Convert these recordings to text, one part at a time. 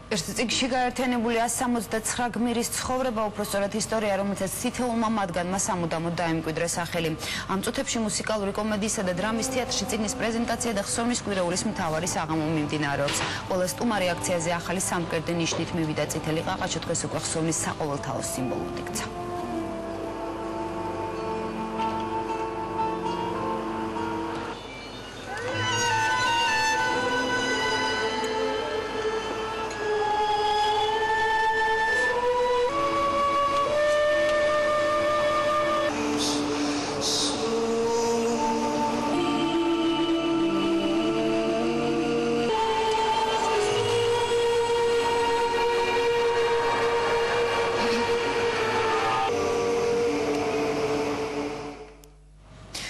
ერთ წიგნში გაერთიანებული 169 გმირის ცხოვრება, უпростоრად ისტორია, რომელთაც თითოეულმა მათგანმა სამუდამოდ დაემკვიდრეს სახელი. ამ წუთებში მუსიკალური კომედიისა და დრამის თეატრში წიგნის პრეზენტაცია და ხსოვნის კვირეულის მთავარი საღამო მიმდინარეობს. ყველა სტუმარი აქციაზე ახალი სამკერდი ნიშნით მივიდა. წითელი ყაყაჩო დღეს უკვე ხსოვნის საყოველთაო სიმბოლოდ იქცა.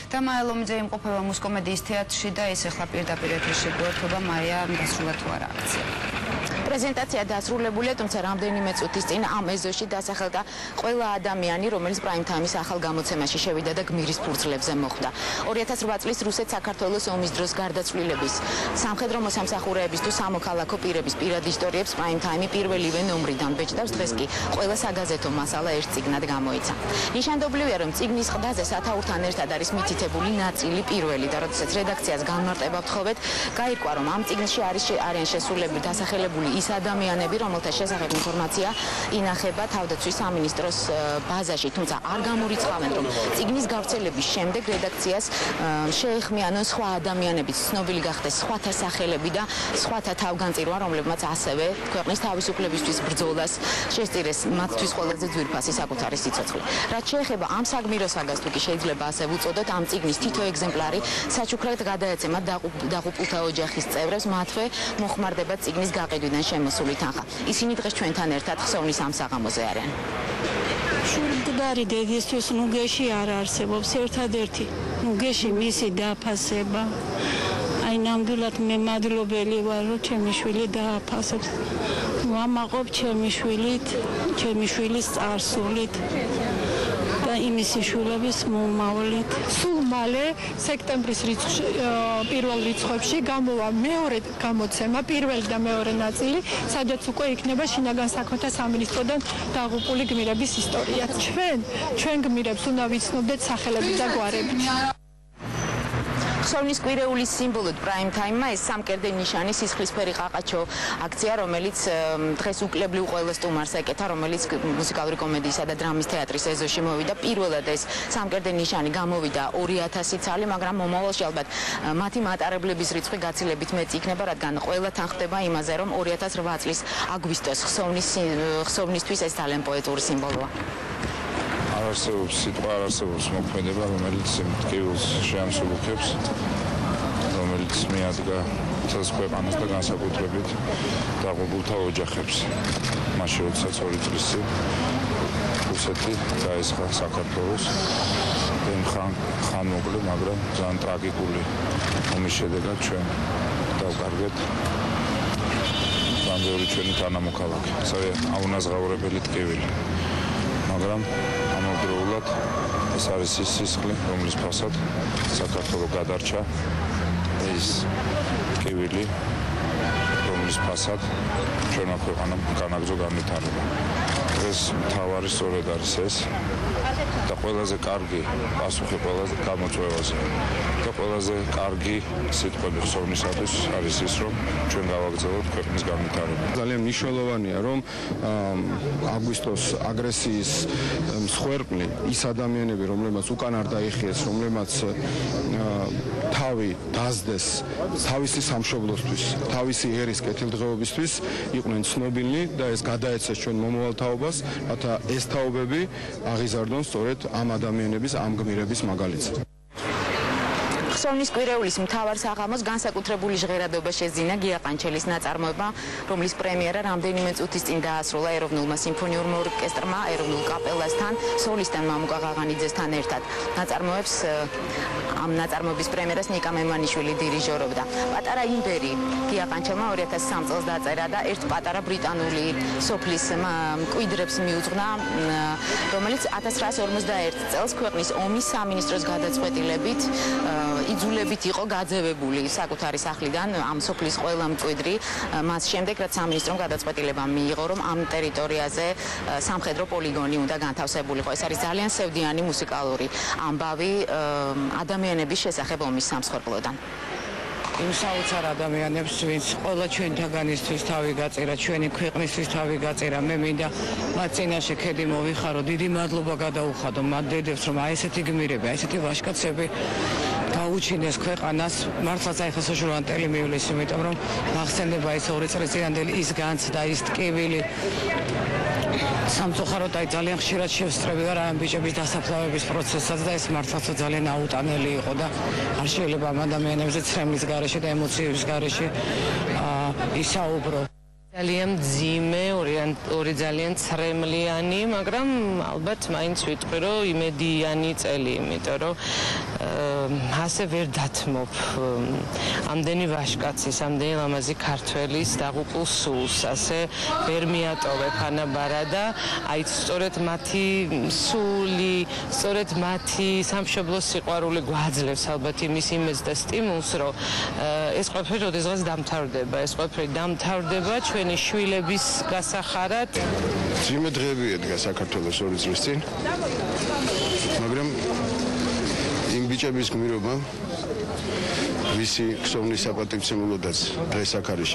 Tama Elomidze იმყოფება მუსკომედიის თეატრში და ეს ახლა პირდაპირ ეთერში გვერდება მაია დასრულა თუ არა აქცია. პრეზენტაცია დასრულებულია, თუმცა რამდენიმე წუთის წინ ამ ეზოში დასახელდა ყველა ადამიანი, რომელიც პრაიმ თაიმის ახალ გამოცემაში შევიდა და გმირის ფურცლებზე მოხვდა. 2008 წლის რუსეთ-საქართველოს ომის დროს გარდაცვლილების, სამხედრო მოსამსახურეების თუ სამოქალაქო პირების პირად ისტორიებს პრაიმ თაიმი პირველივე ნომრიდან ბეჭდავს. დღეს კი ყველა საგაზეთო მასალა ერთ წიგნად გამოიცა. ნიშანდობლივია, რომ წიგნის ყდაზე სათაურთან ერთად არის მითითებული ნაწილი პირველი და როდესაც რედაქციას განმარტება ვთხოვეთ, გაირკვა, რომ ამ წიგნში არიან შესრულებული დასახელებული ის ადამიანები, რომელთა შესახებ ინფორმაცია ინახება თავდაცვის სამინისტროს ბაზაში, თუმცა არ გამორიცხავენ, რომ წიგნის გავრცელების შემდეგ რედაქციას შეეხმიანონ სხვა ადამიანებიც, ცნობილი გახდეს სხვათა სახელები და სხვათა თავგანწირვა, რომლებმაც ასევე ქვეყნის თავისუფლებისთვის ბრძოლას შესწირეს მათთვის ყველაზე ძვირფასი საკუთარი სიცოცხლე. რაც შეეხება ამ საგმიროსაგას, თუ კი შეიძლება ასე ვუწოდოთ, ამ წიგნის თითო ეგზემპლარი საჩუქრად გადაეცემა დაღუპულთა ოჯახის წევრებს, მათვე მოხმარდება წიგნის გაყიდვიდან შემოსული თანხა. ისინი დღეს ჩვენთან ერთად ხსოვნის ამ საღამოზე არიან. შურმდგარი დედისთვის ნუგეში არ არსებობს ერთადერთი. ნუგეში მისი დააფასება. აი ნამდვილად მე მადლობელი ვარ, რომ ჩემი შვილი დააფასებს. ვამაყობ ჩემი შვილის წარსულით. და იმისი შვილების მომავლით. სულ მალე სექტემბრის პირველ რიცხვებში გამოვა მეორე გამოცემა, პირველი და მეორე ნაწილი, სადაც უკვე იქნება შინაგან საქმეთა სამინისტროდან დაღუპული გმირების ისტორია. ჩვენ გმირებს უნდა ვიცნობდეთ სახელებით და გვარებით. ხსოვნის კვირეულის სიმბოლოდ პრაიმ თაიმმა ეს სამკერდი ნიშანი სისხლისფერი ყაყაჩო აქცია, რომელიც დღეს უკლებლიw ყველა სტუმარს ეკეთა, რომელიც მუსიკალური კომედიისა და დრამის თეატრის ეზოში მოვიდა. პირველად ეს სამკერდი ნიშანი გამოვიდა 2000 წელი, მაგრამ მომავალში ალბათ მათი მატარებლების რიცხვი გაცილებით მეტი იქნება, რადგან ყველა თან ხდება იმაზე, რომ 2008 წლის აგვისტოს ხსოვნისთვის ეს ძალიან პოეტური სიმბოლოა. არსებობს სიტყვა, არსებობს მოქმედება, რომელიც მტკივილს შეამსუბუქებს, რომელიც მიადგა მთელს ქვეყანას და განსაკუთრებით დაღუპულთა ოჯახებს. მაშინ, როდესაც 2 წლის წინ რუსეთი დაესხა საქართველოს ხანმოკლე, მაგრამ ძალიან ტრაგიკული ომის შედეგად ჩვენ დავკარგეთ ბანძური ჩვენი თანამოქალაქე, აუნაზღაურებელი ტკივილი. მაგრამ ამავდროულად ეს არის ის სისხლი, რომლის ფასად საქართველოს გადარჩა, ეს ტკივილი, რომლის ფასად ჩვენმა ქვეყანამ განაგრძო განვითარება. დღეს მთავარი სწორედ არის ეს და ყველაზე კარგი პასუხი ყველაზე გამოწვევაზე და ყველაზე კარგი სიტყვები ხსოვნისათვის არის ის, რომ ჩვენ გავაგრძელოთ ქვეყნის განვითარება. ძალიან მნიშვნელოვანია, რომ აგვისტოს აგრესიის მსხვერპლი ის ადამიანები, რომლებმაც უკან არ დაიხიეს, რომლებმაც თავი დაზდეს თავისი სამშობლოსთვის, თავისი ერის კეთილდღეობისთვის, იყვნენ ცნობილნი და ეს გადაეცეს ჩვენ მომავალ თაობას, რათა ეს თაობები აღიზარდონ სწორედ ამ ადამიანების, ამ გმირების მაგალითს. ხსოვნის კვირეულის მთავარ საღამოს განსაკუთრებული ჟღერადობა შეძინა გია ყანჩელის ნაწარმოება, რომლის პრემიერა რამდენიმე წუთის წინ დაასრულა ეროვნულმა სიმფონიურმა ორკესტრმა, ეროვნულ კაპელასთან, სოლისტთან მამუკა ღაღანიძესთან ერთად. ნაწარმოებს ამ ნაწარმოების პრემიერას ნიკა მემანიშვილი დირიჟორობდა. პატარა იმბერი გია ყანჩელმა 2003 წელს დაწერა და ერთ პატარა ბრიტანული სოფლის მკვიდრებს მიუძღვნა, რომელიც 1951 წელს ქვეყნის ომის სამინისტროს გადაწყვეტილებით იძულებით იყო გაძევებული საკუთარი სახლიდან ამ სოფლის ყველა მკვიდრი, მას შემდეგ რაც სამინისტრომ გადაწყვეტილება მიიღო, რომ ამ ტერიტორიაზე სამხედრო პოლიგონი უნდა განთავსებულიყო. ეს არის ძალიან სევდიანი მუსიკალური ამბავი ადამიანების შესახებ ომის სამსხვერპლოდან. იმ საოცარ ადამიანებს, ვინც ყველა ჩვენთაგანისთვის თავი გაწერა, ჩვენი ქვეყნისთვის თავი გაწერა, მე მინდა მათ წინაშე ქედი მოვიხარო, დიდი მადლობა გადაუხადო მათ დედებს, რომ აი ესეთი გმირები, აი ესეთი ვაჟკაცები გაუჩინეს ქვეყანას. მართლაც აი ხა სოჟურანტელი მივლის, იმიტომ რომ მახსენდება ის 2 წლის წინანდელი ის განცდა, ის ტკივილი. სამწუხაროდ აი ძალიან ხშირად შევსწრებდა რა ამ ბიჭების დასაფლავების პროცესსაც და ეს მართლაც ძალიან აუტანელი იყო და არ შეიძლება ამ ადამიანებზე ცრემლის გარეშე და ემოციების გარეშე ისაუბრო. ძალიან ძიმე, ორი ძალიან ცრემლიანი, მაგრამ ალბათ მაინც ვიტყვი, რომ იმედიანი წელი, იმიტომ რომ ასე ვერ დათმობ ამდენი ვაჟკაცის, ამდენი ლამაზი ქართველის დაღუპულ სულს, ასე ვერ მიატოვებ ანაბარა და აი სწორედ მათი სული, სწორედ მათი სამშობლოს სიყვარული გვაძლევს ალბათ იმის იმედს და სტიმულს, რომ ეს ყველაფერი როდესღაც დამთავრდება, ეს ყველაფერი დამთავრდება ჩვენი შვილების გასახარად. ძიმე დღეები ედგა საქართველოს 2 წლის წინ, მაგრამ იმ ბიჭების გმირობა, ვისი ქსოვნის საპატივცემულოდაც დღეს აქ არის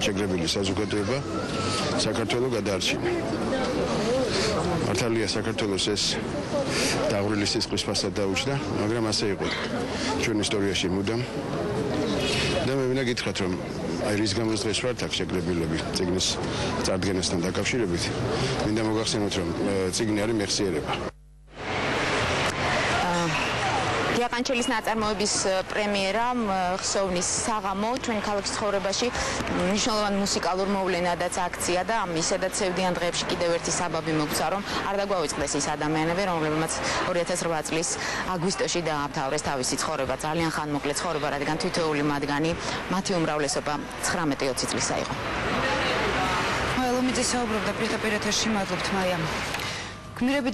შეკრებილი საზოგადოება, საქართველოს გადაარჩინა. მართალია საქართველოს ეს დაღვრილი სისხლის ფასად დაუჭდა, მაგრამ ასე იყო ჩვენ ისტორიაში მუდამ. და მე მინდა გითხრათ, რომ აი რის გამოც დღეს ვართ აქ შეკრებილები წიგნის წარდგენასთან დაკავშირებით, მინდა მოგახსენოთ, რომ წიგნი არის მეხსიერება. ყანჩელის ნაწარმოების პრემიერა ხსოვნის საღამო ჩვენ ქალაქის ცხოვრებაში მნიშვნელოვან მუსიკალურ მოვლენადაც აქცია და ამ ისედაც სევდიან დღეებში კიდევ ერთი საბაბი მოგცა, რომ არ დაგვაუწყდეს ის ადამიანები, რომლებმაც 2008 წლის აგვისტოში დაამთავრეს თავისი ცხოვრება, ძალიან ხანმოკლე ცხოვრება, რადგან თითოეული მათგანი მათი უმრავლესობა 19-20 წლისა იყო. მალომიძე საუბრობდა პირდაპირ ეთერში, მადლობთ მაია. გმირები